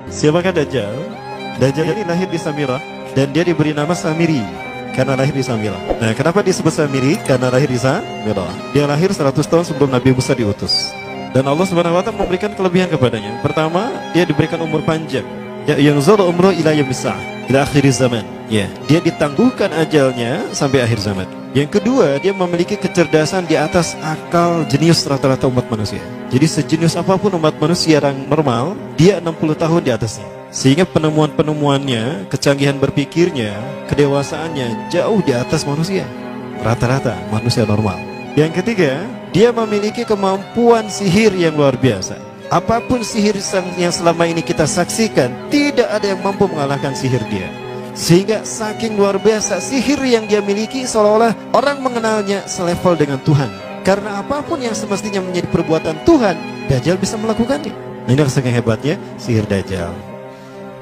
Siapakah Dajjal? Dajjal ini lahir di Samirah dan dia diberi nama Samiri karena lahir di Samirah. Nah, kenapa disebut Samiri? Karena lahir di Samirah. Dia lahir 100 tahun sebelum Nabi Musa diutus. Dan Allah Subhanahu wa taala memberikan kelebihan kepadanya. Pertama, dia diberikan umur panjang. Ya, yang zul umru ila yamisa, ila akhir zaman. Ya, dia ditangguhkan ajalnya sampai akhir zaman. Yang kedua, dia memiliki kecerdasan di atas akal jenius rata-rata umat manusia. Jadi sejenius apapun umat manusia yang normal, dia 60 tahun di atasnya. Sehingga penemuan-penemuannya, kecanggihan berpikirnya, kedewasaannya jauh di atas manusia. Rata-rata manusia normal. Yang ketiga, dia memiliki kemampuan sihir yang luar biasa. Apapun sihir yang selama ini kita saksikan, tidak ada yang mampu mengalahkan sihir dia. Sehingga saking luar biasa sihir yang dia miliki, seolah-olah orang mengenalnya selevel dengan Tuhan. Karena apapun yang semestinya menjadi perbuatan Tuhan, Dajjal bisa melakukannya. Nah, ini saking hebatnya sihir Dajjal.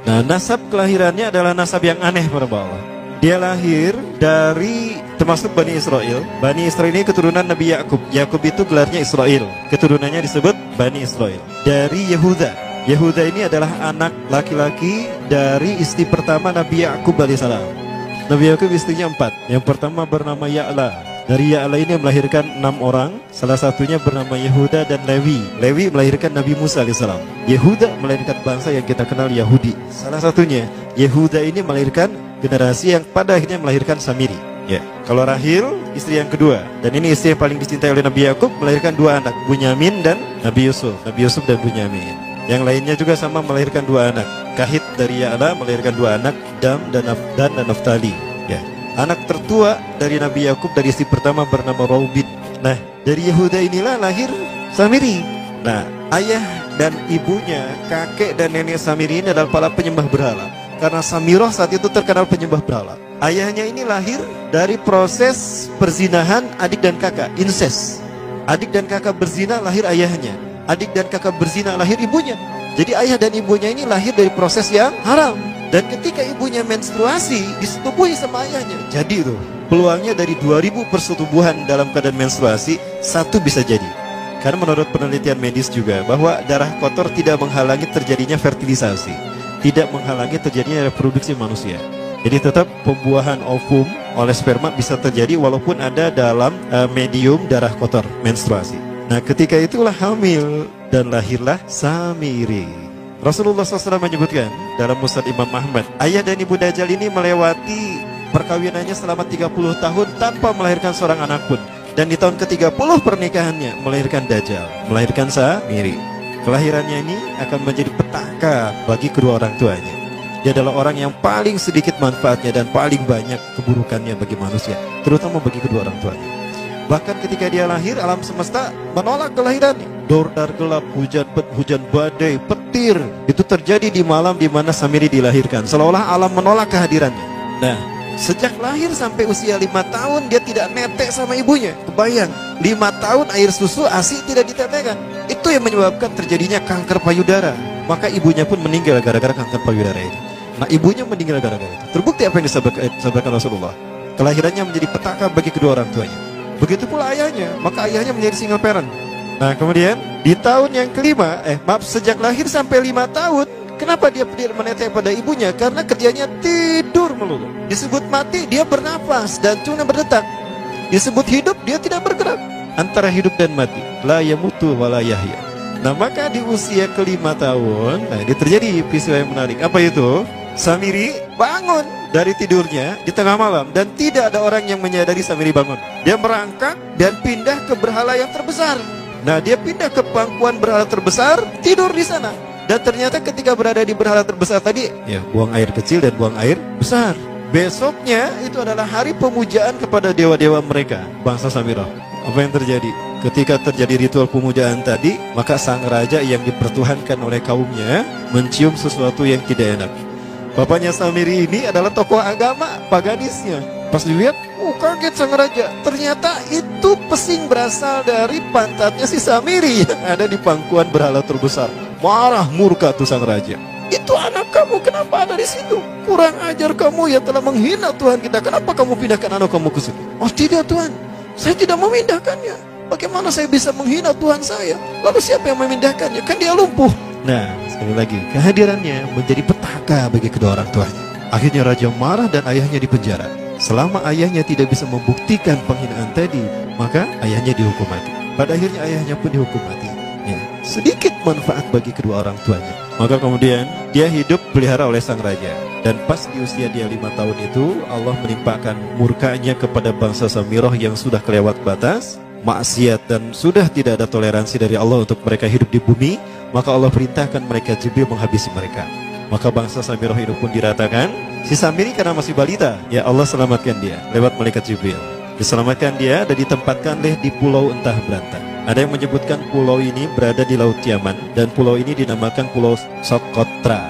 Nah, nasab kelahirannya adalah nasab yang aneh para Allah. Dia lahir dari termasuk Bani Israel. Bani Israel ini keturunan Nabi Yakub. Yakub itu gelarnya Israel. Keturunannya disebut Bani Israel. Dari Yehuda. Yehuda ini adalah anak laki-laki dari istri pertama Nabi Yakub alaihissalam. Nabi Yakub istrinya 4. Yang pertama bernama Ya'la. Dari Ya'la ini melahirkan 6 orang. Salah satunya bernama Yehuda dan Lewi. Lewi melahirkan Nabi Musa alaihissalam. Yehuda melahirkan bangsa yang kita kenal Yahudi. Salah satunya Yehuda ini melahirkan generasi yang pada akhirnya melahirkan Samiri. Ya, kalau Rahil istri yang kedua, dan ini istri yang paling dicintai oleh Nabi Yakub, melahirkan 2 anak, Bunyamin dan Nabi Yusuf. Nabi Yusuf dan Bunyamin. Yang lainnya juga sama melahirkan 2 anak. Kahit dari Ya'la melahirkan 2 anak, Dam dan Naftali. Ya. Anak tertua dari Nabi Yakub dari istri pertama bernama Raubin. Nah, dari Yehuda inilah lahir Samiri. Nah, ayah dan ibunya, kakek dan nenek Samiri ini adalah para penyembah berhala. Karena Samirah saat itu terkenal penyembah berhala. Ayahnya ini lahir dari proses perzinahan adik dan kakak, incest. Adik dan kakak berzina, lahir ayahnya. Adik dan kakak berzina, lahir ibunya. Jadi ayah dan ibunya ini lahir dari proses yang haram. Dan ketika ibunya menstruasi, disetubuhi sama ayahnya. Jadi itu peluangnya dari 2000 persetubuhan dalam keadaan menstruasi, 1 bisa jadi. Karena menurut penelitian medis juga bahwa darah kotor tidak menghalangi terjadinya fertilisasi, tidak menghalangi terjadinya reproduksi manusia. Jadi tetap pembuahan ovum oleh sperma bisa terjadi walaupun ada dalam medium darah kotor, menstruasi. Nah, ketika itulah hamil dan lahirlah Samiri. Rasulullah SAW menyebutkan dalam Musnad Imam Ahmad, ayah dan ibu Dajjal ini melewati perkawinannya selama 30 tahun tanpa melahirkan seorang anak pun. Dan di tahun ke-30 pernikahannya melahirkan Dajjal, melahirkan Samiri. Kelahirannya ini akan menjadi petaka bagi kedua orang tuanya. Dia adalah orang yang paling sedikit manfaatnya dan paling banyak keburukannya bagi manusia, terutama bagi kedua orang tuanya. Bahkan ketika dia lahir, alam semesta menolak kelahirannya. Dordar gelap, hujan badai, petir, itu terjadi di malam di mana Samiri dilahirkan. Seolah-olah alam menolak kehadirannya. Nah, sejak lahir sampai usia 5 tahun dia tidak netek sama ibunya. Kebayang, 5 tahun air susu ASI tidak ditetekkan. Itu yang menyebabkan terjadinya kanker payudara. Maka ibunya pun meninggal gara-gara kanker payudara ini. Nah, ibunya meninggal gara-gara itu. Terbukti apa yang disampaikan Rasulullah. Kelahirannya menjadi petaka bagi kedua orang tuanya. Begitu pula ayahnya, maka ayahnya menjadi single parent. Nah, kemudian di tahun yang kelima, sejak lahir sampai 5 tahun, kenapa dia tidak menetek pada ibunya? Karena kerjanya tidur melulu. Disebut mati, dia bernafas dan cuma berdetak. Disebut hidup, dia tidak bergerak. Antara hidup dan mati, la yamutu wa la yahya. Nah, maka di usia ke-5 tahun, nah ini terjadi peristiwa yang menarik. Apa itu? Samiri bangun dari tidurnya di tengah malam dan tidak ada orang yang menyadari Samiri bangun. Dia merangkak dan pindah ke berhala yang terbesar. Nah, dia pindah ke pangkuan berhala terbesar, tidur di sana. Dan ternyata ketika berada di berhala terbesar tadi, ya buang air kecil dan buang air besar. Besoknya itu adalah hari pemujaan kepada dewa-dewa mereka, bangsa Samirah. Apa yang terjadi? Ketika terjadi ritual pemujaan tadi, maka sang raja yang dipertuhankan oleh kaumnya mencium sesuatu yang tidak enak. Bapaknya Samiri ini adalah tokoh agama paganisnya. Pas dilihat, kaget sang raja. Ternyata itu pesing berasal dari pantatnya si Samiri yang ada di pangkuan berhala terbesar. Marah murka tuh sang raja. Itu anak kamu, kenapa ada di situ? Kurang ajar kamu yang telah menghina Tuhan kita. Kenapa kamu pindahkan anak kamu ke situ? Oh tidak Tuhan, saya tidak memindahkannya. Bagaimana saya bisa menghina Tuhan saya? Lalu siapa yang memindahkannya? Kan dia lumpuh. Nah, sekali lagi, kehadirannya menjadi petaka bagi kedua orang tuanya. Akhirnya raja marah dan ayahnya dipenjara. Selama ayahnya tidak bisa membuktikan penghinaan tadi, maka ayahnya dihukum mati. Pada akhirnya ayahnya pun dihukum mati. Ya, sedikit manfaat bagi kedua orang tuanya. Maka kemudian dia hidup pelihara oleh sang raja. Dan pas di usia dia 5 tahun itu, Allah menimpakan murkanya kepada bangsa Samirah yang sudah kelewat batas, maksiat, dan sudah tidak ada toleransi dari Allah untuk mereka hidup di bumi. Maka Allah perintahkan mereka Jibril menghabisi mereka. Maka bangsa Samirah itu pun diratakan. Si Samiri karena masih balita, ya Allah selamatkan dia lewat malaikat Jibril. Diselamatkan dia dan ditempatkan di pulau entah berantah. Ada yang menyebutkan pulau ini berada di Laut Yaman, dan pulau ini dinamakan Pulau Socotra.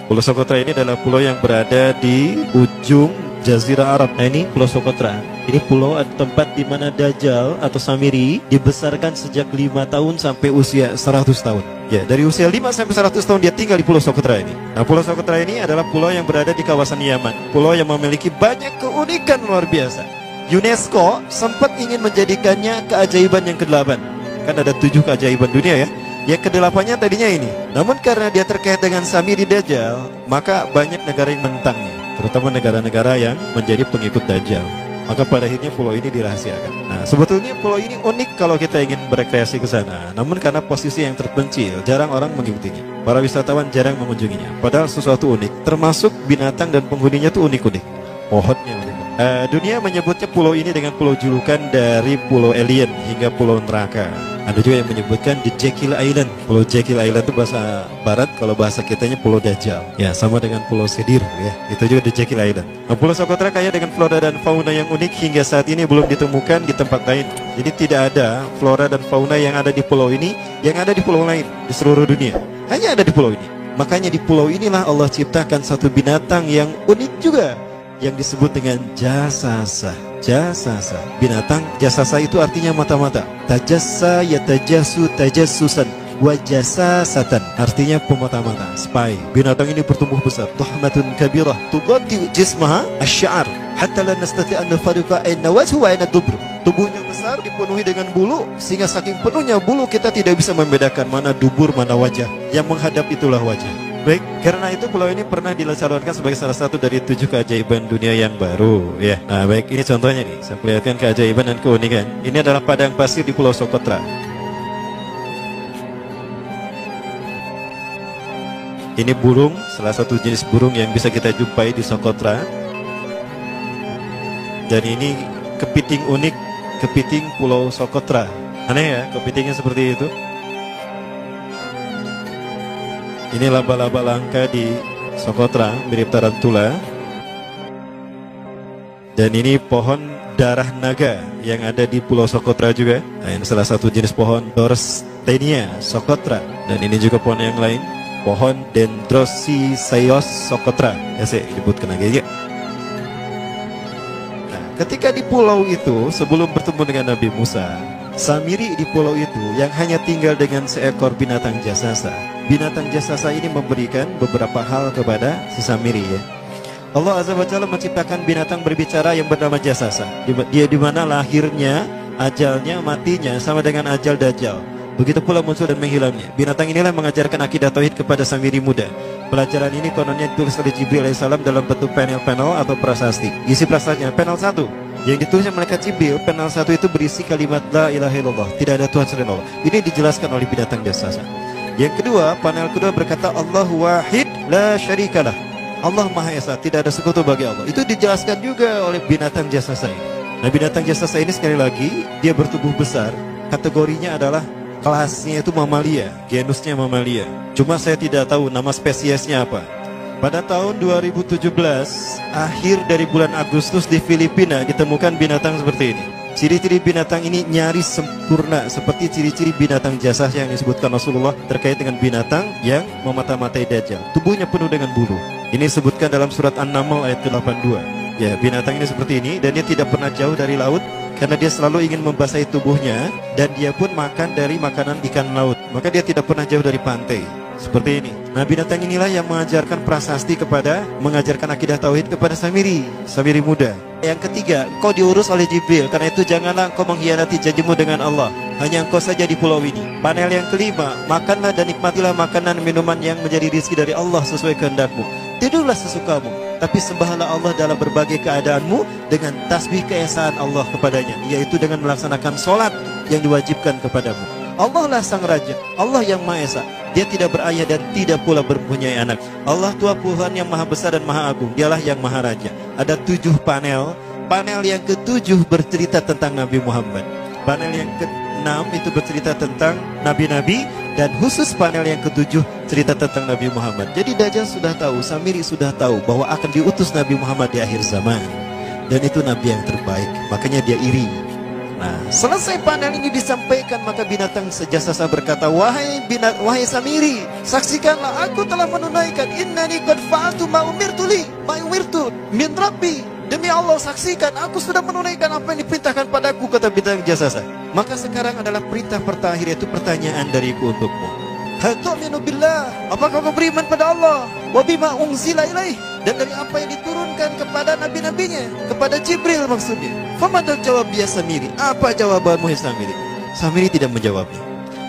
Pulau Socotra ini adalah pulau yang berada di ujung Jazirah Arab. Nah, ini Pulau Socotra. Ini pulau tempat di mana Dajjal atau Samiri dibesarkan sejak 5 tahun sampai usia 100 tahun. Ya, dari usia 5 sampai 100 tahun dia tinggal di Pulau Socotra ini. Nah, Pulau Socotra ini adalah pulau yang berada di kawasan Yaman. Pulau yang memiliki banyak keunikan luar biasa. UNESCO sempat ingin menjadikannya keajaiban yang ke-8. Kan ada 7 keajaiban dunia ya. Yang ke-8-nya tadinya ini. Namun karena dia terkait dengan Samiri Dajjal, maka banyak negara yang menentangnya, terutama negara-negara yang menjadi pengikut Dajjal. Maka pada akhirnya pulau ini dirahasiakan. Nah, sebetulnya pulau ini unik kalau kita ingin berekreasi ke sana. Namun karena posisi yang terpencil, jarang orang mengikutinya. Para wisatawan jarang mengunjunginya. Padahal sesuatu unik, termasuk binatang dan penghuninya tuh unik-unik. Pohonnya unik. Dunia menyebutnya pulau ini dengan pulau julukan dari pulau alien hingga pulau neraka. Ada juga yang menyebutkan The Jekyll Island. Pulau Jekyll Island itu bahasa barat, kalau bahasa kitanya Pulau Dajjal. Ya, sama dengan Pulau Sedir ya. Itu juga The Jekyll Island. Nah, Pulau Socotra kaya dengan flora dan fauna yang unik hingga saat ini belum ditemukan di tempat lain. Jadi tidak ada flora dan fauna yang ada di pulau ini yang ada di pulau lain di seluruh dunia. Hanya ada di pulau ini. Makanya di pulau inilah Allah ciptakan satu binatang yang unik juga, yang disebut dengan jasasa. Jasasa, binatang jasasa itu artinya mata-mata. Tajassa yatajassu tajassusan wa jasasatan, artinya pemata-mata, spy. Binatang ini bertumbuh besar, tuhmatun kabirah tughatti jismaha asy-sya'r hatta la nastati' an nafariqa ayna wajhu wa ayna dubur. Tubuhnya besar, dipenuhi dengan bulu, sehingga saking penuhnya bulu kita tidak bisa membedakan mana dubur mana wajah. Yang menghadap itulah wajah. Baik, karena itu pulau ini pernah dilacalonkan sebagai salah satu dari 7 keajaiban dunia yang baru ya. Nah baik, ini contohnya nih, saya perlihatkan keajaiban dan keunikan. Ini adalah padang pasir di Pulau Socotra. Ini burung, salah satu jenis burung yang bisa kita jumpai di Socotra. Dan ini kepiting unik, kepiting Pulau Socotra. Aneh ya, kepitingnya seperti itu. Ini laba-laba langka di Socotra, mirip tarantula. Dan ini pohon darah naga yang ada di Pulau Socotra juga. Nah, ini salah satu jenis pohon Dorstenia Socotra. Dan ini juga pohon yang lain, pohon Dendrosicyos Socotra. Ya saya sebutkan lagi ya. Nah, ketika di pulau itu sebelum bertemu dengan Nabi Musa, Samiri di pulau itu yang hanya tinggal dengan seekor binatang jasasa. Binatang jasasa ini memberikan beberapa hal kepada si Samiri ya. Allah Azza wa Jalla menciptakan binatang berbicara yang bernama jasasa. Dia di mana lahirnya, ajalnya, matinya sama dengan ajal Dajjal. Begitu pula muncul dan menghilangnya. Binatang inilah mengajarkan akidah tauhid kepada Samiri muda. Pelajaran ini kononnya ditulis oleh Jibril alaihissalam dalam bentuk panel-panel atau prasasti. Isi prasastanya panel 1 yang ditulisnya malaikat Jibril. Panel 1 itu berisi kalimat la ilaha illallah, tidak ada Tuhan selain Allah. Ini dijelaskan oleh binatang jasasa. Yang kedua, panel kedua berkata Allahu wahid la syarikalah, Allah Maha Esa, tidak ada sekutu bagi Allah. Itu dijelaskan juga oleh binatang jasasa ini. Nah, binatang jasasa ini sekali lagi dia bertubuh besar. Kategorinya adalah kelasnya itu mamalia, genusnya mamalia. Cuma saya tidak tahu nama spesiesnya apa. Pada tahun 2017, akhir dari bulan Agustus di Filipina ditemukan binatang seperti ini. Ciri-ciri binatang ini nyaris sempurna seperti ciri-ciri binatang jasasa yang disebutkan Rasulullah terkait dengan binatang yang memata-matai Dajjal. Tubuhnya penuh dengan bulu. Ini disebutkan dalam surat An-Naml ayat 82. Ya, binatang ini seperti ini dan dia tidak pernah jauh dari laut karena dia selalu ingin membasahi tubuhnya, dan dia pun makan dari makanan ikan laut. Maka dia tidak pernah jauh dari pantai. Seperti ini. Nah, binatang inilah yang mengajarkan prasasti mengajarkan akidah tauhid kepada Samiri muda. Yang ketiga, engkau diurus oleh Jibril. Karena itu janganlah engkau mengkhianati janjimu dengan Allah. Hanya engkau saja di pulau ini. Panel yang kelima, makanlah dan nikmatilah makanan minuman yang menjadi rezeki dari Allah sesuai kehendakmu. Tidurlah sesukamu, tapi sembahlah Allah dalam berbagai keadaanmu dengan tasbih keesaan Allah kepadanya, yaitu dengan melaksanakan sholat yang diwajibkan kepadamu. Allah lah sang raja, Allah yang Maha Esa. Dia tidak berayah dan tidak pula mempunyai anak. Allah Tuhan Tuhan yang maha besar dan maha agung. Dialah yang maha raja. Ada 7 panel. Panel yang ke-7 bercerita tentang Nabi Muhammad. Panel yang ke-6 itu bercerita tentang nabi-nabi. Dan khusus panel yang ke-7 cerita tentang Nabi Muhammad. Jadi Dajjal sudah tahu, Samiri sudah tahu bahwa akan diutus Nabi Muhammad di akhir zaman. Dan itu Nabi yang terbaik. Makanya dia iri. Nah, selesai panel ini disampaikan, maka binatang sejasasa berkata, wahai Samiri, saksikanlah aku telah menunaikan innani qad fa'altu ma umirtu min rabbi. Demi Allah, saksikan aku sudah menunaikan apa yang diperintahkan padaku, kata binatang jasasa. Maka sekarang adalah perintah terakhir, yaitu pertanyaan dariku untukmu. Hal tu'minu billah, apakah kau beriman pada Allah? Wa bima unzila ilaih, dan dari apa yang diturunkan kepada nabi-nabinya, kepada Jibril maksudnya. Famadal jawab ya Samiri, apa jawabanmu ya Samiri? Samiri tidak menjawabnya.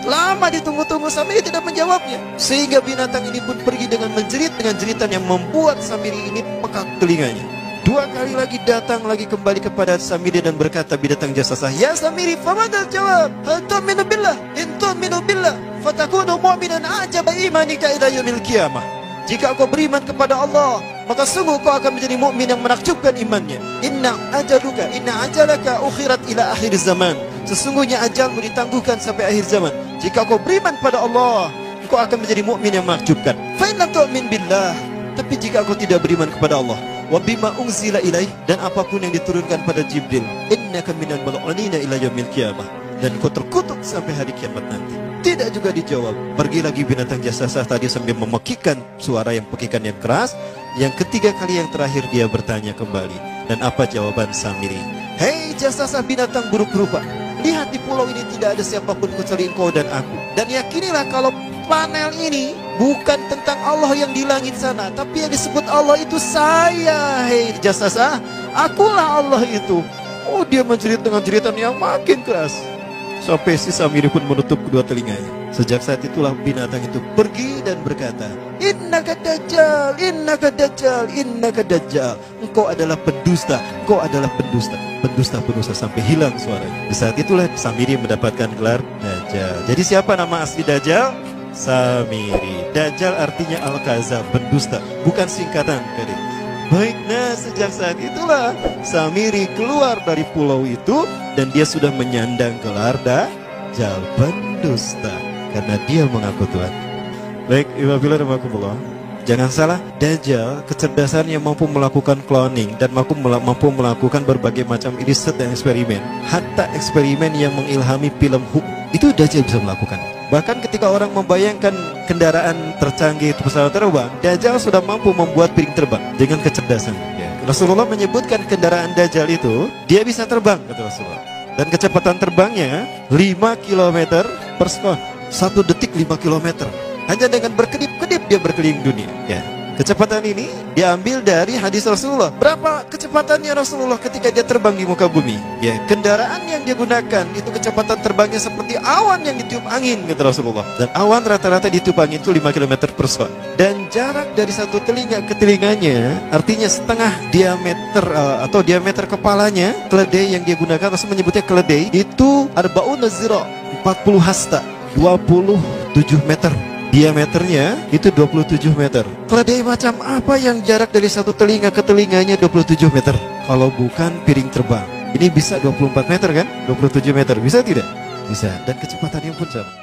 Lama ditunggu-tunggu, Samiri tidak menjawabnya. Sehingga binatang ini pun pergi dengan menjerit, dengan jeritan yang membuat Samiri ini pekak telinganya. 2 kali lagi datang lagi kembali kepada Samiri dan berkata binatang jasasa, ya Samiri, famadal jawab, hal tu'minu billah, in tu'minu billah, fatakunu mu'minan ajaba imanika ila yaumil qiyamah. Jika kau beriman kepada Allah, maka sungguh kau akan menjadi mukmin yang menakjubkan imannya. Inna ajalaka ukhirat ila akhir zaman. Sesungguhnya ajalmu ditangguhkan sampai akhir zaman. Jika kau beriman pada Allah, kau akan menjadi mukmin yang menakjubkan. Fa in lam tu'min billah, tapi jika kau tidak beriman kepada Allah, wa bima unzila ilaih, dan apapun yang diturunkan pada Jibril, innaka minal mal'unina ila yaumil qiyamah, dan kau terkutuk sampai hari kiamat nanti. Tidak juga dijawab. Pergi lagi binatang jasasa tadi sambil memekikkan suara yang pekikan yang keras. Yang ketiga kali yang terakhir dia bertanya kembali. Dan apa jawaban Samiri? Hei jasasa binatang buruk rupa, lihat di pulau ini tidak ada siapapun kecuali engkau dan aku. Dan yakinilah kalau panel ini bukan tentang Allah yang di langit sana, tapi yang disebut Allah itu saya. Hei jasasa, akulah Allah itu. Oh, dia menjerit dengan jeritan yang makin keras. Sampai si Samiri pun menutup kedua telinganya. Sejak saat itulah binatang itu pergi dan berkata, innaka dajjal, innaka dajjal, innaka dajjal. Engkau adalah pendusta, engkau adalah pendusta. Pendusta-pendusta sampai hilang suaranya. Di saat itulah Samiri mendapatkan gelar Dajjal. Jadi siapa nama asli Dajjal? Samiri. Dajjal artinya Al-Kazab, pendusta, bukan singkatan dari. Baik, nah sejak saat itulah Samiri keluar dari pulau itu dan dia sudah menyandang gelar Dajjal, pendusta, karena dia mengaku Tuhan. Baik, Iwabillah dan Makumullah, jangan salah, Dajjal kecerdasannya mampu melakukan cloning dan mampu melakukan berbagai macam riset dan eksperimen. Hatta eksperimen yang mengilhami film Hook itu Dajjal bisa melakukan. Bahkan ketika orang membayangkan kendaraan tercanggih itu pesawat terbang, Dajjal sudah mampu membuat piring terbang dengan kecerdasan. Ya. Rasulullah menyebutkan kendaraan Dajjal itu dia bisa terbang, kata Rasulullah. Dan kecepatan terbangnya 5 km per sekon. 1 detik 5 km. Hanya dengan berkedip-kedip dia berkeliling dunia. Ya. Kecepatan ini diambil dari hadis Rasulullah. Berapa kecepatannya Rasulullah ketika dia terbang di muka bumi? Ya, kendaraan yang dia gunakan itu kecepatan terbangnya seperti awan yang ditiup angin, kata Rasulullah. Dan awan rata-rata ditiup angin itu 5 km per sekon. Dan jarak dari satu telinga ke telinganya, artinya setengah diameter atau diameter kepalanya, keledai yang dia gunakan, Rasul menyebutnya keledai, itu arba'una zira, 40 hasta, 27 meter. Diameternya itu 27 meter. Keledai macam apa yang jarak dari satu telinga ke telinganya 27 meter? Kalau bukan piring terbang. Ini bisa 24 meter kan? 27 meter, bisa tidak? Bisa, dan kecepatannya pun sama.